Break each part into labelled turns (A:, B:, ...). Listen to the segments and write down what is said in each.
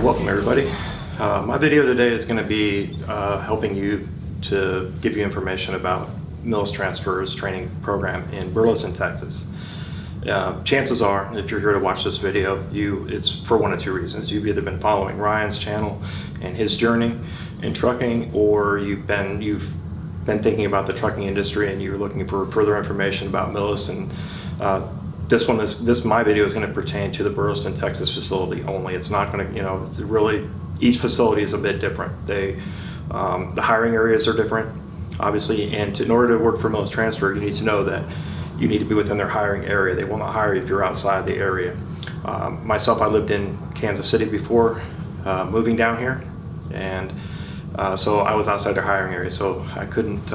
A: Alright, welcome everybody. My video today is going to be helping you to give you information about Millis Transfer's training program in Burleson, Texas. Chances are, if you're here to watch this video, it's for one of two reasons. You've either been following Ryan's channel and his journey in trucking, or you've been thinking about the trucking industry and you're looking for further information about Millis. And my video is going to pertain to the Burleson, Texas facility only. It's not going to, it's really, each facility is a bit different. The hiring areas are different, obviously, and in order to work for Millis Transfer, you need to know that you need to be within their hiring area. They will not hire you if you're outside the area. Myself, I lived in Kansas City before moving down here, and so I was outside their hiring area, so I couldn't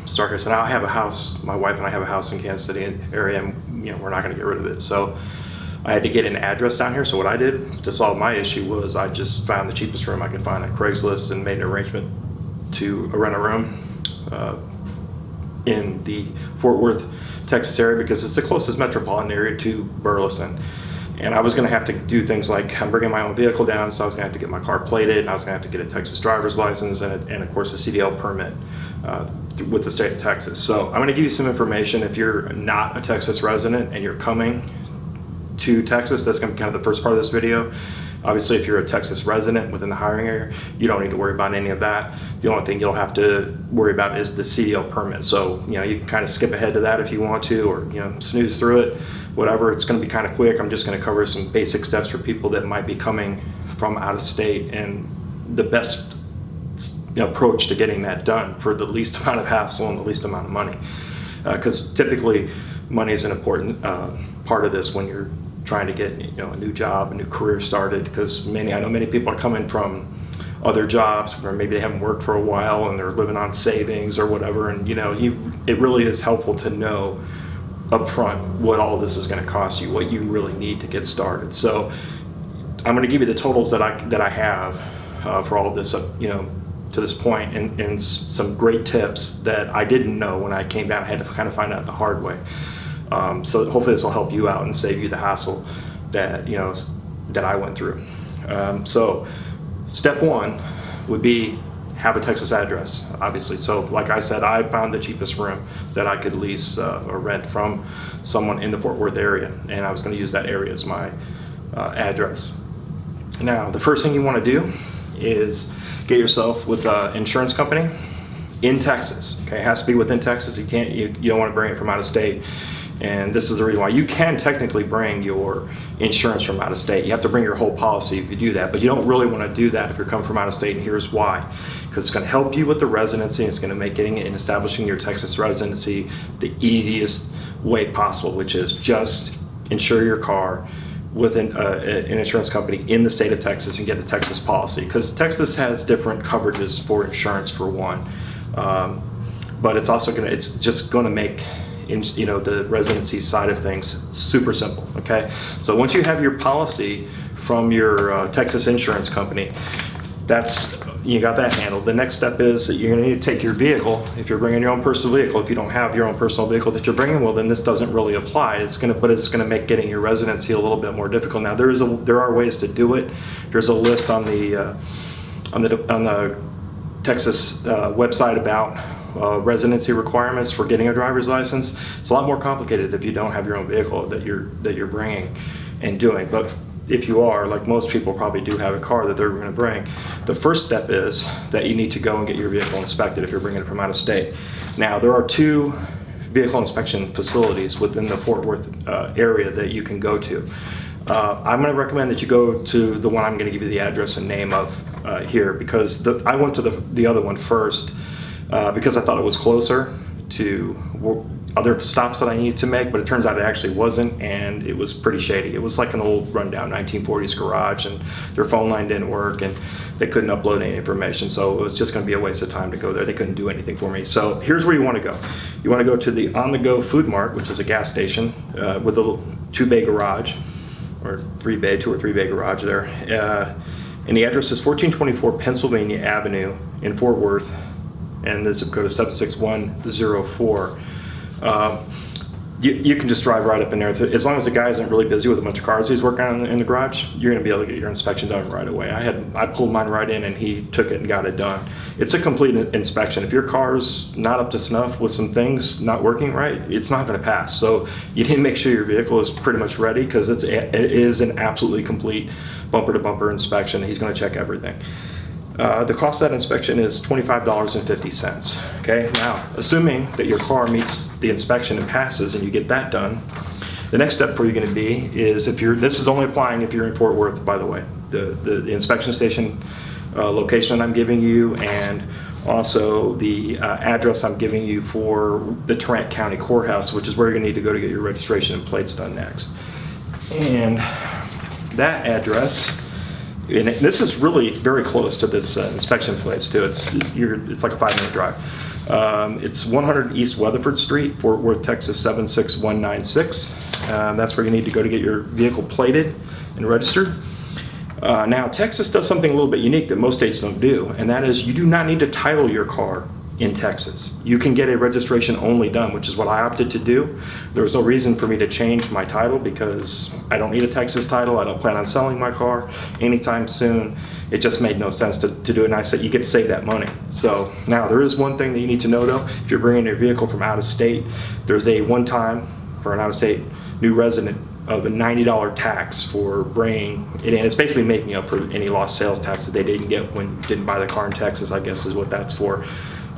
A: start here. So now I have a house, my wife and I have a house in Kansas City area, and we're not going to get rid of it. So I had to get an address down here. So what I did to solve my issue was I just found the cheapest room I could find on Craigslist and made an arrangement to rent a room in the Fort Worth, Texas area, because it's the closest metropolitan area to Burleson. And I was going to have to do things like, I'm bringing my own vehicle down, so I was going to have to get my car plated, and I was going to have to get a Texas driver's license and of course a CDL permit with the state of Texas. So I'm going to give you some information. If you're not a Texas resident and you're coming to Texas, that's going to be kind of the first part of this video. Obviously, if you're a Texas resident within the hiring area, you don't need to worry about any of that. The only thing you'll have to worry about is the CDL permit. So, you can kind of skip ahead to that if you want to, or, snooze through it, whatever. It's going to be kind of quick. I'm just going to cover some basic steps for people that might be coming from out of state and the best approach to getting that done for the least amount of hassle and the least amount of money. Because typically, money is an important part of this when you're trying to get a new job, a new career started, because I know many people are coming from other jobs where maybe they haven't worked for a while and they're living on savings or whatever, and it really is helpful to know up front what all this is going to cost you, what you really need to get started. So I'm going to give you the totals that I have for all of this to this point, and some great tips that I didn't know when I came down. I had to kind of find out the hard way. So hopefully this will help you out and save you the hassle that that I went through. So step one would be have a Texas address, obviously. So like I said, I found the cheapest room that I could lease or rent from someone in the Fort Worth area, and I was going to use that area as my address. Now, the first thing you want to do is get yourself with an insurance company in Texas. Okay, it has to be within Texas. You don't want to bring it from out of state. And this is the reason why you can technically bring your insurance from out of state. You have to bring your whole policy if you do that, but you don't really want to do that if you're coming from out of state, and here's why. Because it's going to help you with the residency. It's going to make getting and establishing your Texas residency the easiest way possible, which is just insure your car with an insurance company in the state of Texas and get a Texas policy. Because Texas has different coverages for insurance, for one, but it's also just going to make the residency side of things super simple. Okay, so once you have your policy from your Texas insurance company, you got that handled. The next step is that you're going to need to take your vehicle. If you're bringing your own personal vehicle, if you don't have your own personal vehicle that you're bringing, well, then this doesn't really apply. It's going to make getting your residency a little bit more difficult. Now there are ways to do it. There's a list on the Texas website about residency requirements for getting a driver's license. It's a lot more complicated if you don't have your own vehicle that you're bringing and doing. But if you are, like most people probably do have a car that they're going to bring, the first step is that you need to go and get your vehicle inspected if you're bringing it from out of state. Now, there are two vehicle inspection facilities within the Fort Worth area that you can go to. I'm going to recommend that you go to the one I'm going to give you the address and name of here, because I went to the other one first because I thought it was closer to other stops that I needed to make, but it turns out it actually wasn't, and it was pretty shady. It was like an old rundown 1940s garage, and their phone line didn't work, and they couldn't upload any information, so it was just going to be a waste of time to go there. They couldn't do anything for me. So here's where you want to go. You want to go to the On-the-Go Food Mart, which is a gas station with a two-bay garage, or two or three bay garage there, and the address is 1424 Pennsylvania Avenue in Fort Worth, and the zip code is 76104. you can just drive right up in there. As long as the guy isn't really busy with a bunch of cars he's working on in the garage, you're going to be able to get your inspection done right away. I pulled mine right in, and he took it and got it done. It's a complete inspection. If your car's not up to snuff with some things not working right, it's not going to pass. So you need to make sure your vehicle is pretty much ready, because it is an absolutely complete bumper-to-bumper inspection. He's going to check everything. The cost of that inspection is $25.50. Okay, now assuming that your car meets the inspection and passes and you get that done, the next step for you going to be is, this is only applying if you're in Fort Worth, by the way, the inspection station location that I'm giving you, and also the address I'm giving you for the Tarrant County Courthouse, which is where you're going to need to go to get your registration and plates done next. And that address, and this is really very close to this inspection place too. It's like a 5-minute drive. It's 100 East Weatherford Street, Fort Worth, Texas 76196. That's where you need to go to get your vehicle plated and registered. Now, Texas does something a little bit unique that most states don't do, and that is you do not need to title your car in Texas. You can get a registration only done, which is what I opted to do. There was no reason for me to change my title, because I don't need a Texas title. I don't plan on selling my car anytime soon. It just made no sense to do it, and I said you get to save that money. So now there is one thing that you need to know though. If you're bringing your vehicle from out of state, there's a one-time for an out-of-state new resident of a $90 tax for bringing it in. It's basically making up for any lost sales tax that they didn't get when didn't buy the car in Texas, I guess is what that's for.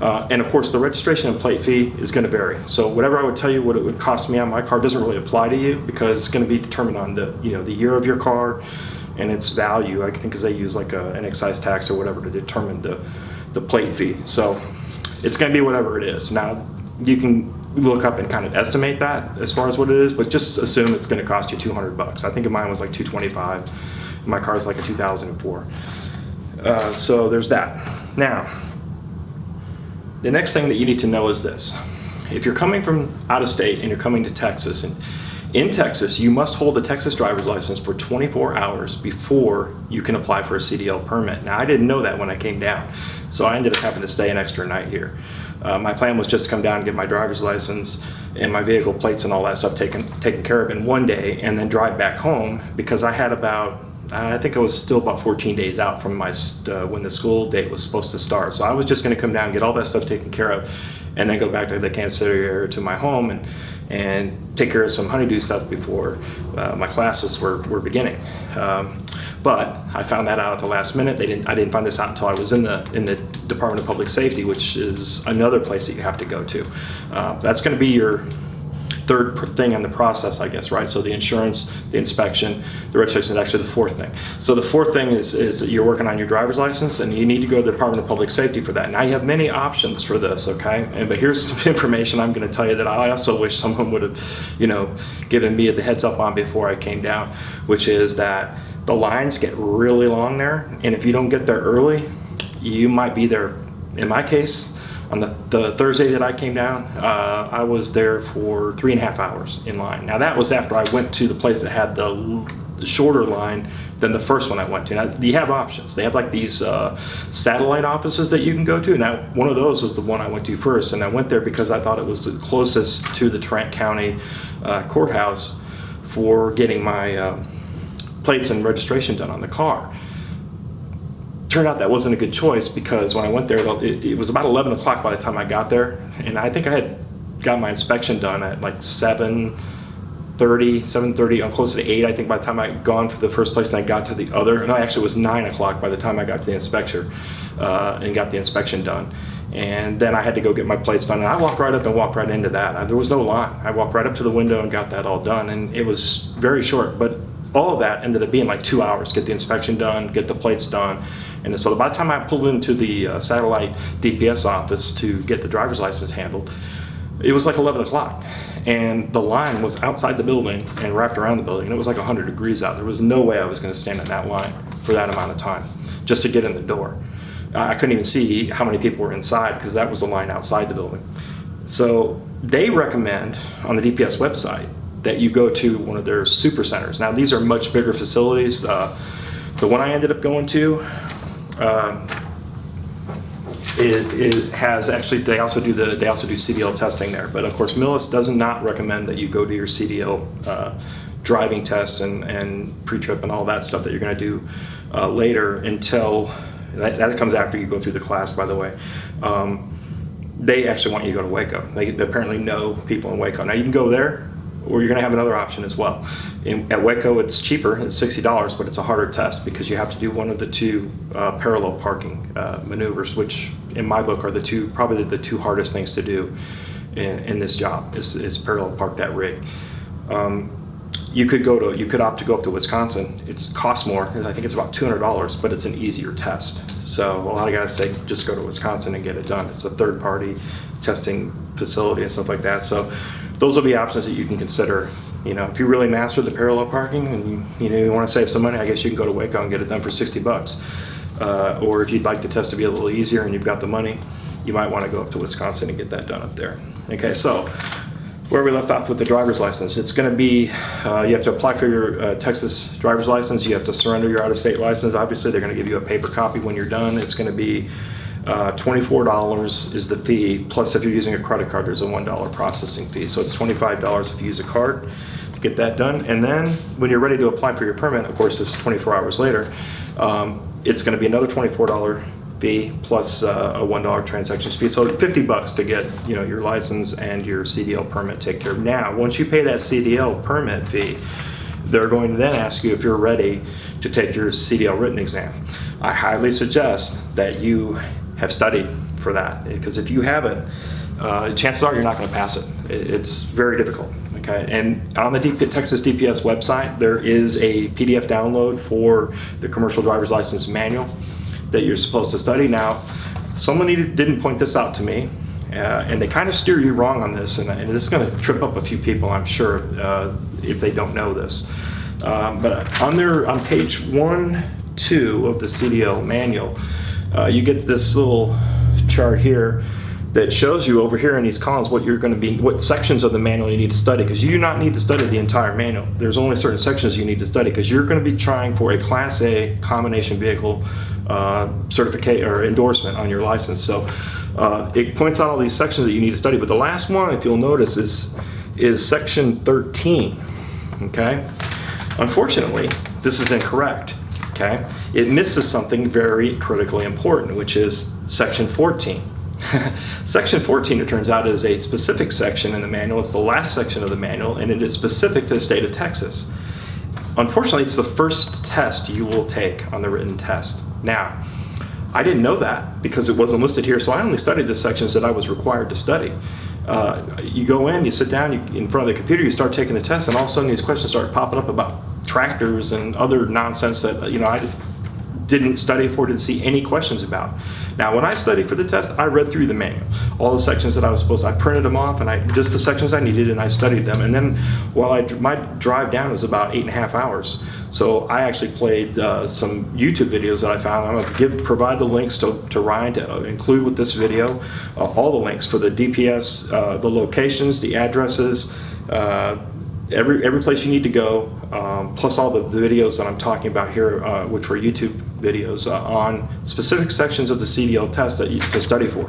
A: And of course, the registration and plate fee is going to vary. So whatever I would tell you what it would cost me on my car doesn't really apply to you, because it's going to be determined on the year of your car and its value. I think because they use like an excise tax or whatever to determine the plate fee. So it's going to be whatever it is. Now you can look up and kind of estimate that as far as what it is, but just assume it's going to cost you $200. I think mine was like $225. My car is like a 2004. So there's that. Now, the next thing that you need to know is this. If you're coming from out of state and you're coming to Texas, and in Texas, you must hold a Texas driver's license for 24 hours before you can apply for a CDL permit. Now, I didn't know that when I came down, so I ended up having to stay an extra night here. My plan was just to come down and get my driver's license and my vehicle plates and all that stuff taken care of in one day, and then drive back home, because I had I think I was still about 14 days out from my when the school date was supposed to start. So I was just going to come down and get all that stuff taken care of, and then go back to the Kansas City area to my home and take care of some honeydew stuff before my classes were beginning. But I found that out at the last minute. I didn't find this out until I was in the Department of Public Safety, which is another place that you have to go to. That's going to be your third thing in the process, I guess, right? So the insurance, the inspection, the registration is actually the fourth thing. So the fourth thing is that you're working on your driver's license, and you need to go to the Department of Public Safety for that. Now you have many options for this, okay? But here's some information I'm going to tell you that I also wish someone would have, given me the heads up on before I came down, which is that the lines get really long there, and if you don't get there early, you might be there. In my case, on the Thursday that I came down, I was there for 3.5 hours in line. Now that was after I went to the place that had the shorter line than the first one I went to. Now you have options. They have like these satellite offices that you can go to. Now one of those was the one I went to first, and I went there because I thought it was the closest to the Tarrant County Courthouse for getting my plates and registration done on the car. Turned out that wasn't a good choice, because when I went there, it was about 11 o'clock by the time I got there, and I think I had got my inspection done at like 7:30, I'm close to 8, I think, by the time I had gone for the first place and I got to the other. No, actually it was 9 o'clock by the time I got to the inspector and got the inspection done. And then I had to go get my plates done, and I walked right up and walked right into that. There was no line. I walked right up to the window and got that all done, and it was very short, but all of that ended up being like 2 hours. Get the inspection done, get the plates done. And so by the time I pulled into the satellite DPS office to get the driver's license handled, it was like 11 o'clock. And the line was outside the building and wrapped around the building. And it was like 100 degrees out. There was no way I was going to stand in that line for that amount of time just to get in the door. I couldn't even see how many people were inside, because that was the line outside the building. So they recommend on the DPS website that you go to one of their super centers. Now these are much bigger facilities. The one I ended up going to, it has actually, they also do CDL testing there. But of course, Millis does not recommend that you go to your CDL driving tests and pre-trip and all that stuff that you're going to do later until that comes after you go through the class, by the way. They actually want you to go to Waco. They apparently know people in Waco. Now you can go there, or you're going to have another option as well. At Waco, it's cheaper. It's $60, but it's a harder test because you have to do one of the two parallel parking maneuvers, which in my book are probably the two hardest things to do in this job is parallel park that rig. You could opt to go up to Wisconsin. It costs more. I think it's about $200, but it's an easier test. So a lot of guys say just go to Wisconsin and get it done. It's a third-party testing facility and stuff like that. So those will be options that you can consider. You know, if you really master the parallel parking and you want to save some money, I guess you can go to Waco and get it done for $60. Or if you'd like the test to be a little easier and you've got the money, you might want to go up to Wisconsin and get that done up there. Okay, so where we left off with the driver's license, it's going to be, you have to apply for your Texas driver's license. You have to surrender your out-of-state license. Obviously, they're going to give you a paper copy when you're done. It's going to be $24 is the fee, plus if you're using a credit card, there's a $1 processing fee. So it's $25 if you use a card to get that done. And then when you're ready to apply for your permit, of course, this is 24 hours later, it's going to be another $24 fee plus a $1 transaction fee. So $50 to get your license and your CDL permit taken care of. Now, once you pay that CDL permit fee, they're going to then ask you if you're ready to take your CDL written exam. I highly suggest that you have studied for that, because if you haven't, chances are you're not going to pass it. It's very difficult. Okay, and on the Texas DPS website, there is a PDF download for the commercial driver's license manual that you're supposed to study. Now, someone didn't point this out to me, and they kind of steer you wrong on this, and this is going to trip up a few people, I'm sure, if they don't know this. But on page 1-2 of the CDL manual, you get this little chart here that shows you over here in these columns what sections of the manual you need to study, because you do not need to study the entire manual. There's only certain sections you need to study because you're going to be trying for a Class A combination vehicle certificate or endorsement on your license. So it points out all these sections that you need to study, but the last one, if you'll notice, is section 13. Okay, unfortunately, this is incorrect. Okay, it misses something very critically important, which is section 14. Section 14, it turns out, is a specific section in the manual. It's the last section of the manual, and it is specific to the state of Texas. Unfortunately, it's the first test you will take on the written test. Now, I didn't know that because it wasn't listed here, so I only studied the sections that I was required to study. You go in, you sit down in front of the computer, you start taking the test, and all of a sudden these questions start popping up about tractors and other nonsense that I didn't study for, didn't see any questions about. Now, when I studied for the test, I read through the manual, all the sections that I printed them off, and just the sections I needed, and I studied them. And then my drive down was about 8.5 hours. So I actually played some YouTube videos that I found. I'm going to provide the links to Ryan to include with this video, all the links for the DPS, the locations, the addresses, every place you need to go, plus all the videos that I'm talking about here, which were YouTube videos on specific sections of the CDL test that you to study for.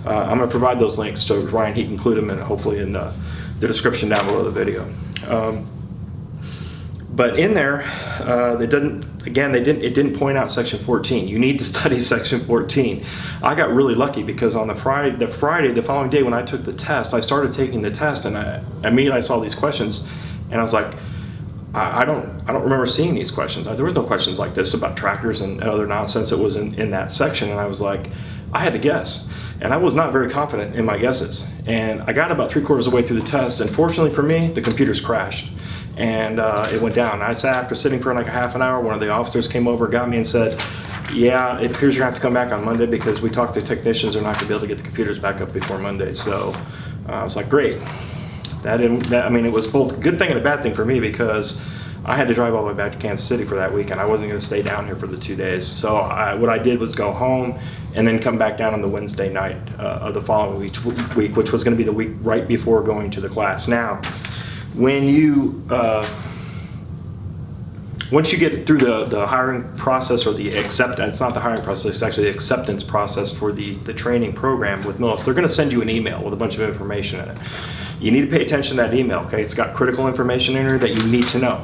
A: I'm going to provide those links to Ryan. He can include them hopefully in the description down below the video. But in there, it didn't point out section 14. You need to study section 14. I got really lucky because on the following day when I took the test, I started taking the test, and immediately I saw these questions, and I was like, I don't remember seeing these questions. There was no questions like this about tractors and other nonsense that was in that section, and I was like, I had to guess. And I was not very confident in my guesses. And I got about 3/4 of the way through the test, and fortunately for me, the computers crashed. And it went down. I sat after sitting for like a half an hour. One of the officers came over, got me, and said, yeah, it appears you're going to have to come back on Monday because we talked to technicians. They're not going to be able to get the computers back up before Monday. So I was like, great. It was both a good thing and a bad thing for me because I had to drive all the way back to Kansas City for that week, and I wasn't going to stay down here for the 2 days. So what I did was go home and then come back down on the Wednesday night of the following week, which was going to be the week right before going to the class. Now, when you once you get through the hiring process, or the acceptance, it's not the hiring process, it's actually the acceptance process for the training program with Millis, they're going to send you an email with a bunch of information in it. You need to pay attention to that email, okay? It's got critical information in there that you need to know.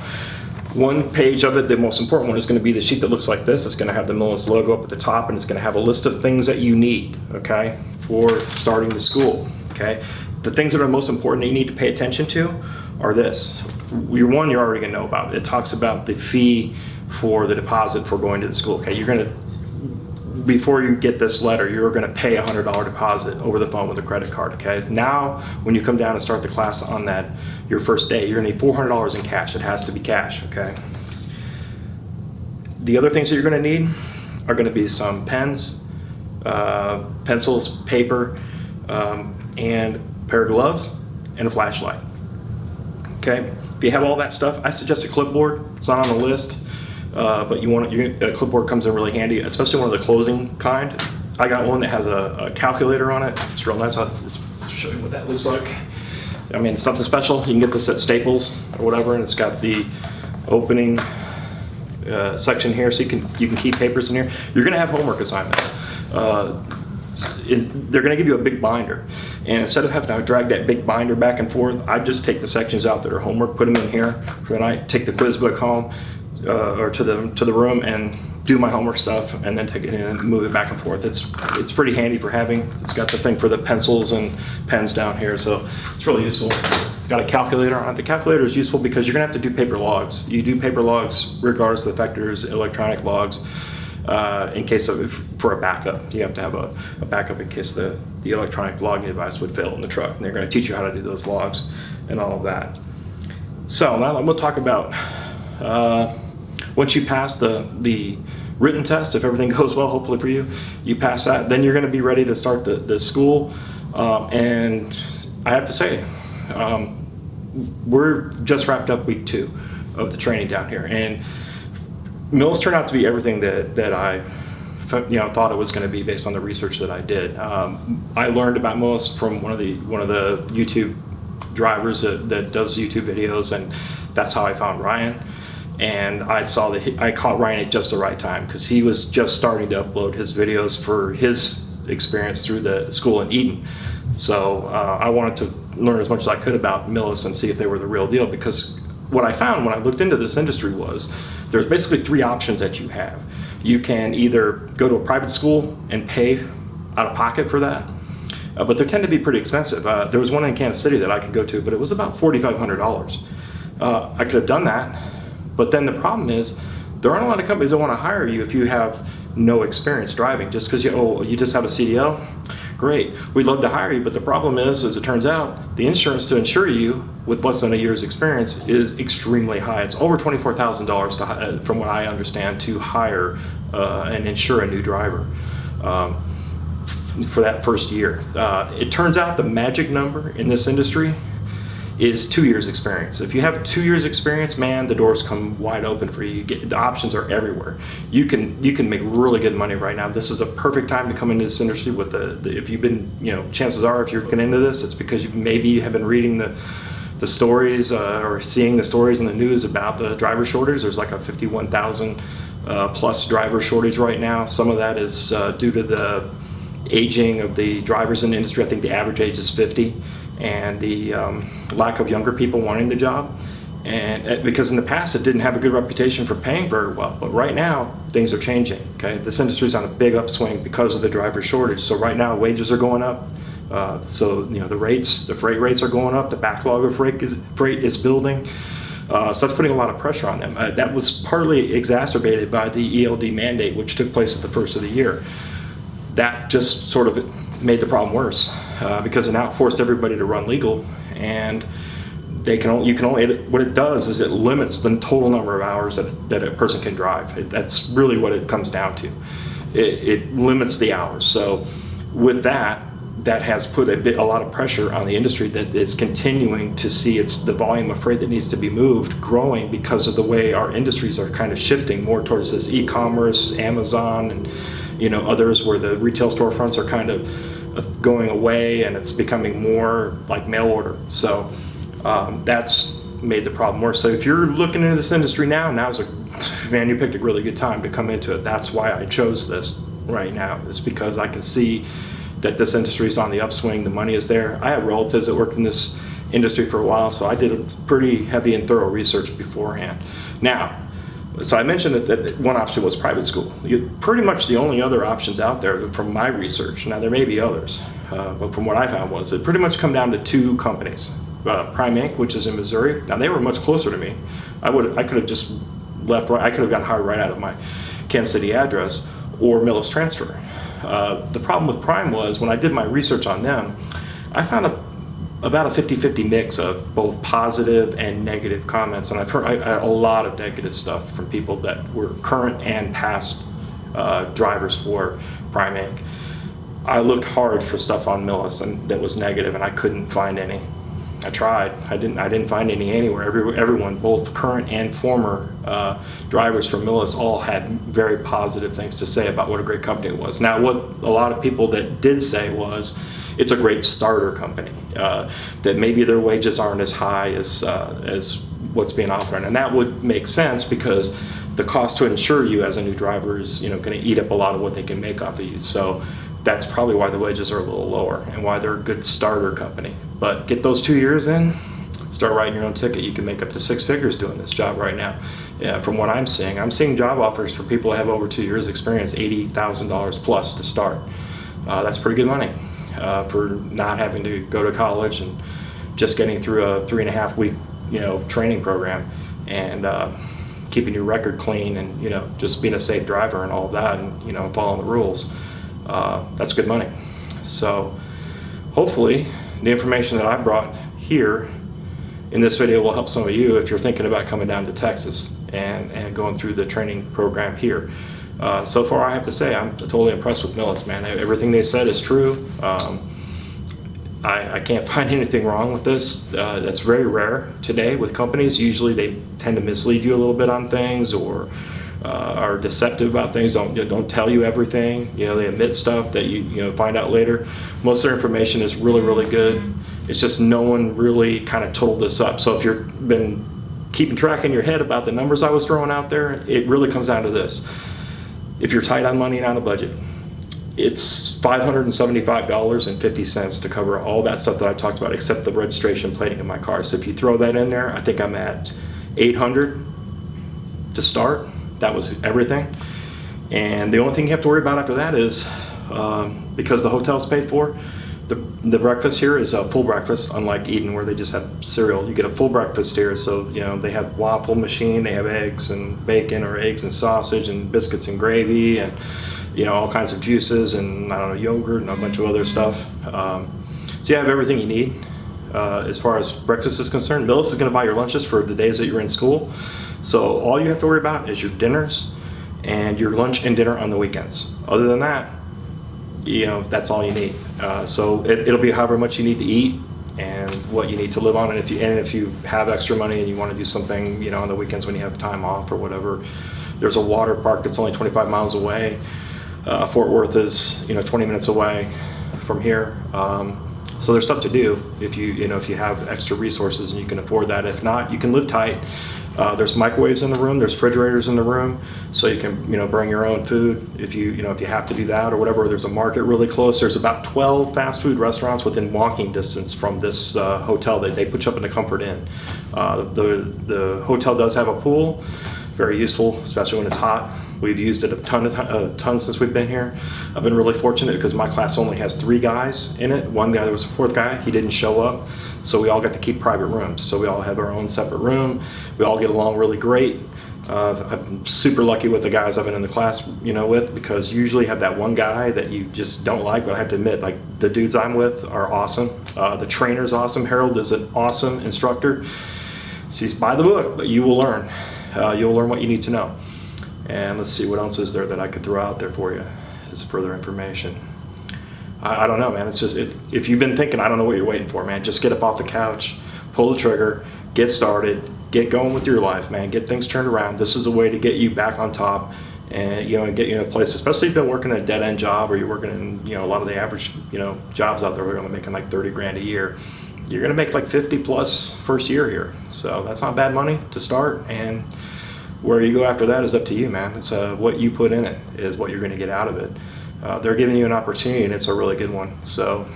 A: One page of it, the most important one, is going to be the sheet that looks like this. It's going to have the Millis logo up at the top, and it's going to have a list of things that you need, okay, for starting the school, okay? The things that are most important that you need to pay attention to are this. You're already going to know about. It talks about the fee for the deposit for going to the school, okay? You're going to, before you get this letter, you're going to pay a $100 deposit over the phone with a credit card, okay? Now, when you come down and start the class on your first day, you're going to need $400 in cash. It has to be cash, okay? The other things that you're going to need are going to be some pens, pencils, paper, and a pair of gloves, and a flashlight, okay? If you have all that stuff, I suggest a clipboard. It's not on the list. But a clipboard comes in really handy, especially one of the closing kind. I got one that has a calculator on it. It's real nice. I'll just show you what that looks like. I mean, it's something special. You can get this at Staples or whatever, and it's got the opening section here, so you can keep papers in here. You're going to have homework assignments. They're going to give you a big binder, and instead of having to drag that big binder back and forth, I just take the sections out that are homework, put them in here, and I take the quiz book home. Or to the room and do my homework stuff, and then take it in and move it back and forth. It's pretty handy for having. It's got the thing for the pencils and pens down here, so it's really useful. It's got a calculator on it. The calculator is useful because you're gonna have to do paper logs. You do paper logs regardless of the fact there's electronic logs in case of, for a backup. You have to have a backup in case the electronic logging device would fail in the truck, and they're gonna teach you how to do those logs and all of that. So now we'll talk about once you pass the written test, if everything goes well, hopefully for you, you pass that, then you're going to be ready to start the school. And I have to say, we're just wrapped up week 2 of the training down here, and Millis turned out to be everything that I thought it was going to be based on the research that I did. I learned about Millis from one of the YouTube drivers that does YouTube videos, and that's how I found Ryan. And I caught Ryan at just the right time, because he was just starting to upload his videos for his experience through the school in Eden. So I wanted to learn as much as I could about Millis and see if they were the real deal, because what I found when I looked into this industry was there's basically 3 options that you have. You can either go to a private school and pay out of pocket for that, but they tend to be pretty expensive. There was one in Kansas City that I could go to, but it was about $4,500. I could have done that. But then the problem is, there aren't a lot of companies that want to hire you if you have no experience driving. Just because you just have a CDL, great. We'd love to hire you, but the problem is, as it turns out, the insurance to insure you with less than a year's experience is extremely high. It's over $24,000 from what I understand, to hire and insure a new driver for that first year. It turns out the magic number in this industry is 2 years experience. If you have 2 years experience, man, the doors come wide open for you. The options are everywhere. You can make really good money right now. This is a perfect time to come into this industry with if you've been, chances are if you're looking into this, it's because you maybe have been reading the stories or seeing the stories in the news about the driver shortage. There's like a 51,000 plus driver shortage right now. Some of that is due to the aging of the drivers in the industry. I think the average age is 50. And the lack of younger people wanting the job, and because in the past it didn't have a good reputation for paying very well, but right now things are changing. Okay, this industry is on a big upswing because of the driver shortage. So right now wages are going up. So the freight rates are going up. The backlog of freight is building. So that's putting a lot of pressure on them. That was partly exacerbated by the ELD mandate, which took place at the first of the year. That just sort of made the problem worse because it now forced everybody to run legal, and what it does is it limits the total number of hours that a person can drive. That's really what it comes down to. It limits the hours. So with that has put a lot of pressure on the industry that is continuing to see the volume of freight that needs to be moved growing because of the way our industries are kind of shifting more towards this e-commerce, Amazon, and others where the retail storefronts are kind of going away, and it's becoming more like mail order. So that's made the problem worse. So if you're looking into this industry now, man, you picked a really good time to come into it. That's why I chose this right now. It's because I can see that this industry is on the upswing. The money is there. I have relatives that worked in this industry for a while, so I did a pretty heavy and thorough research beforehand. Now, so I mentioned that one option was private school. Pretty much the only other options out there from my research, now there may be others, but from what I found was it pretty much come down to two companies. Prime Inc., which is in Missouri. Now they were much closer to me. I could have just left, I could have gotten hired right out of my Kansas City address, or Millis Transfer. The problem with Prime was when I did my research on them, I found about a 50-50 mix of both positive and negative comments, and I've heard a lot of negative stuff from people that were current and past drivers for Prime Inc. I looked hard for stuff on Millis and that was negative, and I couldn't find any. I tried. I didn't find any anywhere. Everyone, both current and former drivers from Millis, all had very positive things to say about what a great company it was. Now, what a lot of people that did say was, it's a great starter company. That maybe their wages aren't as high as what's being offered, and that would make sense because the cost to insure you as a new driver is going to eat up a lot of what they can make off of you. So that's probably why the wages are a little lower and why they're a good starter company. But get those 2 years in, start writing your own ticket. You can make up to 6 figures doing this job right now. Yeah, from what I'm seeing job offers for people that have over 2 years experience, $80,000 plus to start. That's pretty good money for not having to go to college and just getting through a 3.5 week training program and keeping your record clean and just being a safe driver and all of that and following the rules. That's good money. So hopefully the information that I brought here in this video will help some of you if you're thinking about coming down to Texas and going through the training program here. So far I have to say I'm totally impressed with Millis, man. Everything they said is true. I can't find anything wrong with this. That's very rare today with companies. Usually they tend to mislead you a little bit on things or are deceptive about things, don't tell you everything. They omit stuff that you find out later. Most of their information is really, really good. It's just no one really kind of totaled this up. So if you've been keeping track in your head about the numbers I was throwing out there, it really comes down to this. If you're tight on money and on a budget, it's $575.50 to cover all that stuff that I talked about except the registration plating in my car. So if you throw that in there, I think I'm at $800 to start. That was everything. And the only thing you have to worry about after that is, because the hotel's paid for, the breakfast here is a full breakfast, unlike Eden where they just have cereal. You get a full breakfast here, so they have waffle machine, they have eggs and bacon or eggs and sausage and biscuits and gravy and all kinds of juices and yogurt and a bunch of other stuff. So you have everything you need as far as breakfast is concerned. Millis is going to buy your lunches for the days that you're in school. So all you have to worry about is your dinners and your lunch and dinner on the weekends. Other than that, that's all you need. So it'll be however much you need to eat and what you need to live on. And if you have extra money and you want to do something, on the weekends when you have time off or whatever, there's a water park that's only 25 miles away. Fort Worth is 20 minutes away from here. So there's stuff to do if you have extra resources and you can afford that. If not, you can live tight. There's microwaves in the room, there's refrigerators in the room, so you can bring your own food if you have to do that or whatever. There's a market really close. There's about 12 fast food restaurants within walking distance from this hotel that they put you up in the Comfort Inn. The hotel does have a pool, very useful, especially when it's hot. We've used it a ton since we've been here. I've been really fortunate because my class only has 3 guys in it. One guy, there was a 4th guy, he didn't show up. So we all got to keep private rooms. So we all have our own separate room. We all get along really great. I'm super lucky with the guys I've been in the class, with, because you usually have that one guy that you just don't like, but I have to admit, like, the dudes I'm with are awesome. The trainer's awesome. Harold is an awesome instructor. She's by the book, but you will learn. You'll learn what you need to know. And let's see, what else is there that I could throw out there for you as further information. I don't know, man. If you've been thinking, I don't know what you're waiting for, man. Just get up off the couch, pull the trigger, get started, get going with your life, man. Get things turned around. This is a way to get you back on top and and get you in a place, especially if you've been working a dead-end job or you're working in a lot of the average jobs out there. We're only making like 30 grand a year. you're gonna make like 50 plus first year here. So that's not bad money to start, and where you go after that is up to you, man. It's what you put in it is what you're gonna get out of it. They're giving you an opportunity, and it's a really good one. So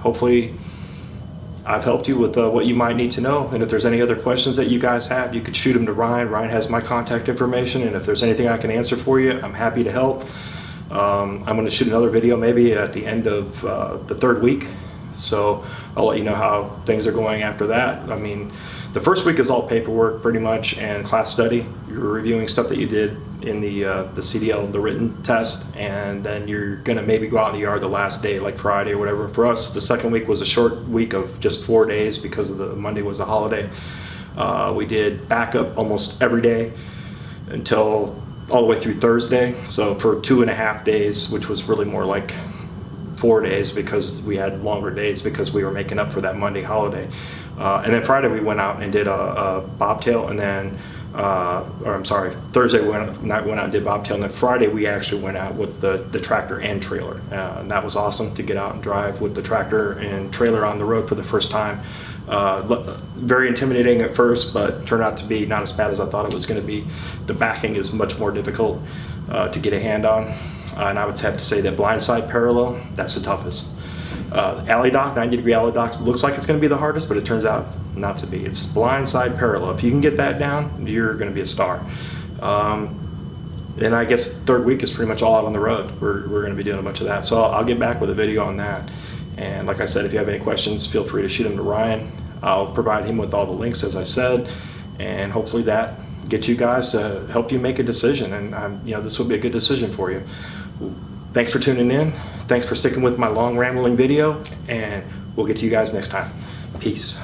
A: hopefully I've helped you with what you might need to know. And if there's any other questions that you guys have, you could shoot them to Ryan. Ryan has my contact information, and if there's anything I can answer for you, I'm happy to help. I'm going to shoot another video maybe at the end of the 3rd week, so I'll let you know how things are going after that. I mean, the first week is all paperwork pretty much and class study. You're reviewing stuff that you did in the CDL, the written test, and then you're going to maybe go out in the yard the last day, like Friday or whatever. For us, the 2nd week was a short week of just 4 days because of the Monday was a holiday. We did backup almost every day until all the way through Thursday. So for 2.5 days, which was really more like 4 days because we had longer days because we were making up for that Monday holiday. And then Friday we went out and did a bobtail, and then, or I'm sorry, Thursday we went out and did bobtail, and then Friday we actually went out with the tractor and trailer. And that was awesome to get out and drive with the tractor and trailer on the road for the first time. Very intimidating at first, but turned out to be not as bad as I thought it was going to be. The backing is much more difficult to get a hand on, and I would have to say that blindside parallel, that's the toughest. Alley dock, 90-degree alley dock, looks like it's going to be the hardest, but it turns out not to be. It's blindside parallel. If you can get that down, you're going to be a star. And I guess 3rd week is pretty much all out on the road. We're going to be doing a bunch of that, so I'll get back with a video on that. And like I said, if you have any questions, feel free to shoot them to Ryan. I'll provide him with all the links, as I said, and hopefully that gets you guys to help you make a decision. And you know, this will be a good decision for you. Thanks for tuning in. Thanks for sticking with my long rambling video, and we'll get to you guys next time. Peace.